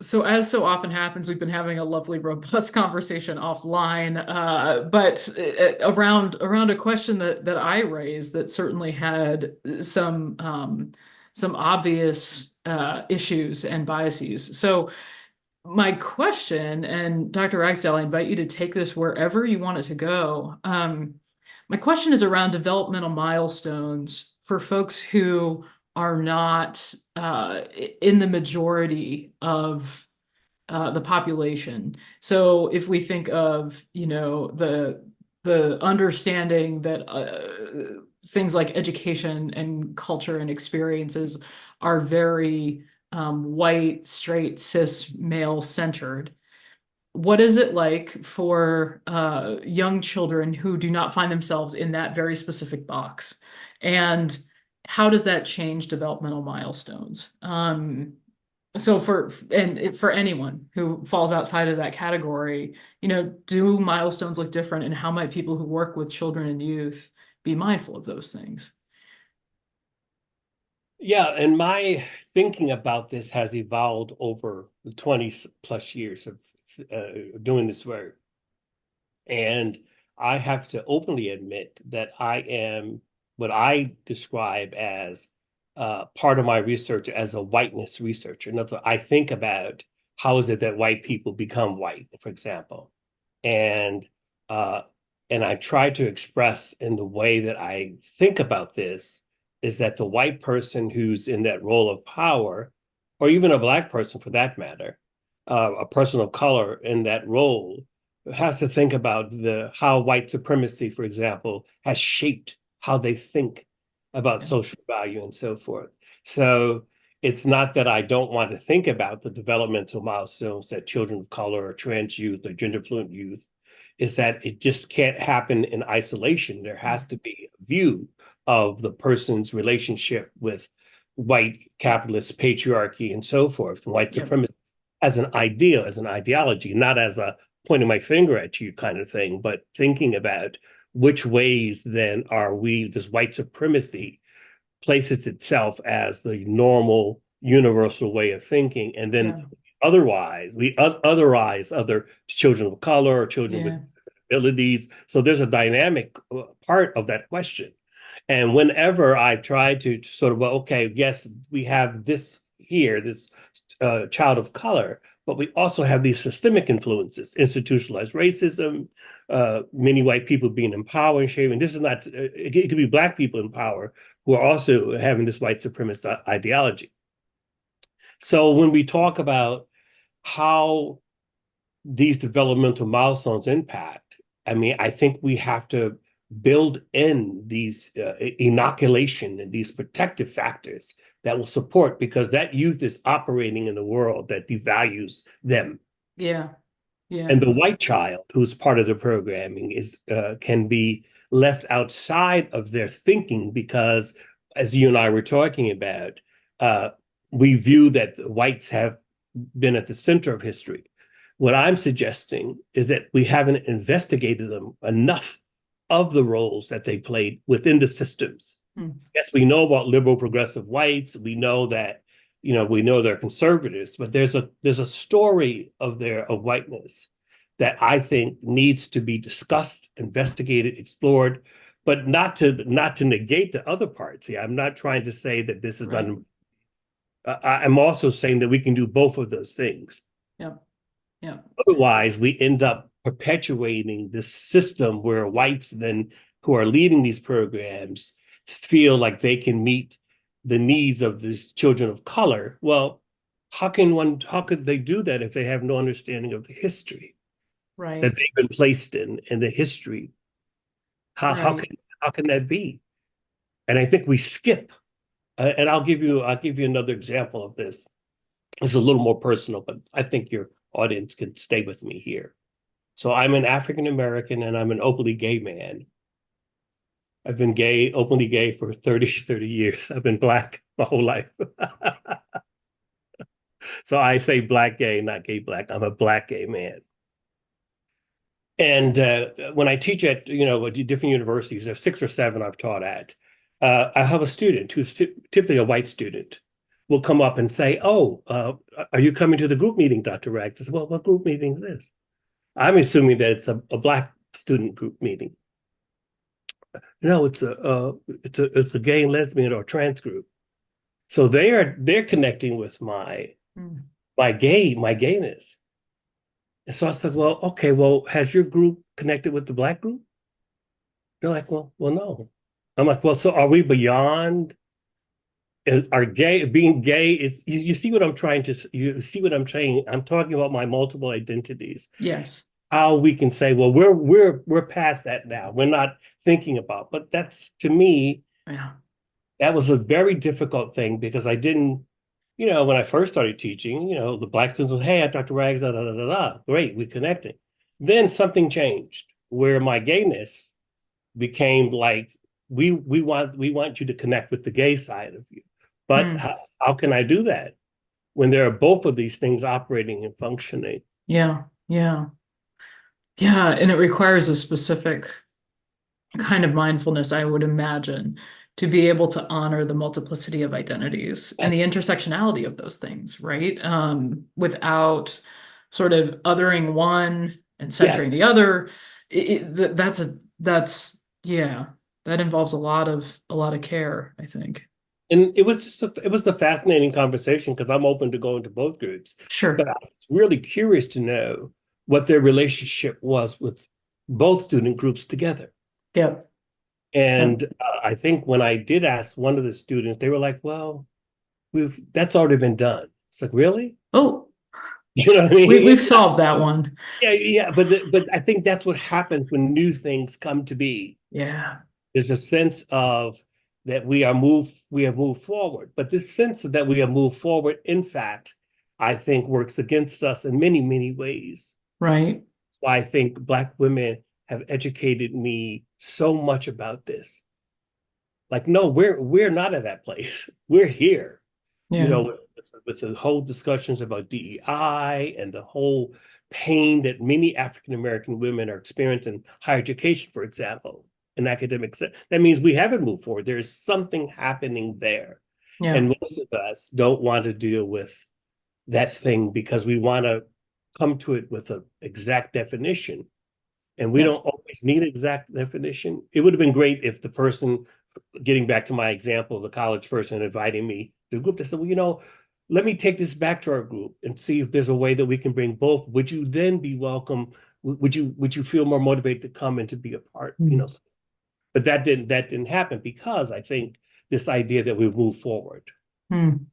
So as so often happens, we've been having a lovely, robust conversation offline, but around a question that I raised that certainly had some obvious issues and biases. So my question, and Dr. Ragsdale, I invite you to take this wherever you want it to go. My question is around developmental milestones for folks who are not in the majority of the population. So if we think of, the understanding that things like education and culture and experiences are very white, straight, cis, male centered. What is it like for young children who do not find themselves in that very specific box? And how does that change developmental milestones? So for anyone who falls outside of that category, do milestones look different, and how might people who work with children and youth be mindful of those things? Yeah, and my thinking about this has evolved over the 20 plus years of doing this work. And I have to openly admit that I am what I describe as part of my research as a whiteness researcher. In other words, I think about how is it that white people become white, for example. And uh, and I try to express in the way that I think about this is that the white person who's in that role of power, or even a black person for that matter, a person of color in that role, has to think about the how white supremacy, for example, has shaped how they think about Yeah. social value and so forth. So it's not that I don't want to think about the developmental milestones that children of color or trans youth or gender fluent youth, is that it just can't happen in isolation. There has to be a view of the person's relationship with white capitalist patriarchy and so forth, and white Yep. supremacy as an ideal, as an ideology, not as a pointing my finger at you kind of thing, but thinking about which ways then are we, does white supremacy places itself as the normal universal way of thinking, and then Yeah. otherwise we otherize other children of color or children with Yeah. abilities. So there's a dynamic part of that question. And whenever I try to sort of, well, okay, yes, we have this here, this child of color, but we also have these systemic influences, institutionalized racism, many white people being in power and shaming. This is not, it could be black people in power who are also having this white supremacist ideology. So when we talk about how these developmental milestones impact, I mean, I think we have to build in these inoculation and these protective factors that will support, because that youth is operating in a world that devalues them. Yeah. Yeah. And the white child who's part of the programming is can be left outside of their thinking because, as you and I were talking about, uh, we view that the whites have been at the center of history. What I'm suggesting is that we haven't investigated them enough of the roles that they played within the systems. Hmm. Yes, we know about liberal progressive whites. We know that, we know they're conservatives, but there's a story of their of whiteness that I think needs to be discussed, investigated, explored, but not to negate the other parts. Yeah, I'm not trying to say that this is not. Right. I'm also saying that we can do both of those things. Yep. Yep. Otherwise, we end up perpetuating this system where whites then who are leading these programs feel like they can meet the needs of these children of color. Well, how could they do that if they have no understanding of the history that Right. they've been placed in the history? How how Right. can how can that be? And I think we skip. And I'll give you another example of this. It's a little more personal, but I think your audience can stay with me here. So I'm an African American and I'm an openly gay man. I've been openly gay for 30 years. I've been black my whole life. So I say black gay, not gay black. I'm a black gay man. And when I teach at, different universities, there's six or seven I've taught at. I have a student who's typically a white student, will come up and say, "Oh, are you coming to the group meeting, Dr. Rags?" I said, "Well, what group meeting is this?" I'm assuming that it's a Black student group meeting. No, it's a gay and lesbian or trans group. So they're connecting with Mm. my gayness. And so I said, well, okay, well, has your group connected with the Black group? They're like, well, no. I'm like, well, so are we beyond? Are gay being gay is you see what I'm trying to you see what I'm saying? I'm talking about my multiple identities. Yes. How we can say, well, we're past that now. We're not thinking about, but that's to me, Yeah. that was a very difficult thing because I didn't, when I first started teaching, the Black students were, hey, Dr. Rags, da, da, da, da, da. Great, we're connecting. Then something changed where my gayness became like, we want you to connect with the gay side of you. But Mm. how can I do that when there are both of these things operating and functioning? Yeah. Yeah. Yeah. And it requires a specific kind of mindfulness, I would imagine, to be able to honor the multiplicity of identities and the intersectionality of those things, right? Without sort of othering one and Yes. centering the other. That's yeah, that involves a lot of care, I think. And it was a fascinating conversation because I'm open to going to both groups, but Sure. I was really curious to know what their relationship was with both student groups together. Yeah. Yeah. And I think when I did ask one of the students, they were like, "Well, we've that's already been done." It's like, really? Oh, You know what I we've mean? solved that one. Yeah, yeah. But I think that's what happens when new things come to be. Yeah. There's a sense of that we have moved forward. But this sense that we have moved forward, in fact, I think works against us in many, many ways. Right. That's why I think Black women have educated me so much about this. Like, no, we're not at that place. We're here. Yeah. With the whole discussions about DEI and the whole pain that many African American women are experiencing in higher education, for example, in academic sense. That means we haven't moved forward. There's something happening there. Yeah. And most of us don't want to deal with that thing because we want to come to it with an exact definition. And we Yeah. don't always need an exact definition. It would have been great if the person, getting back to my example, the college person inviting me to a group, they said, well, let me take this back to our group and see if there's a way that we can bring both. Would you then be welcome? Would you feel more motivated to come and to be a part? Mm. But that didn't happen because I think this idea that we move forward. Mm.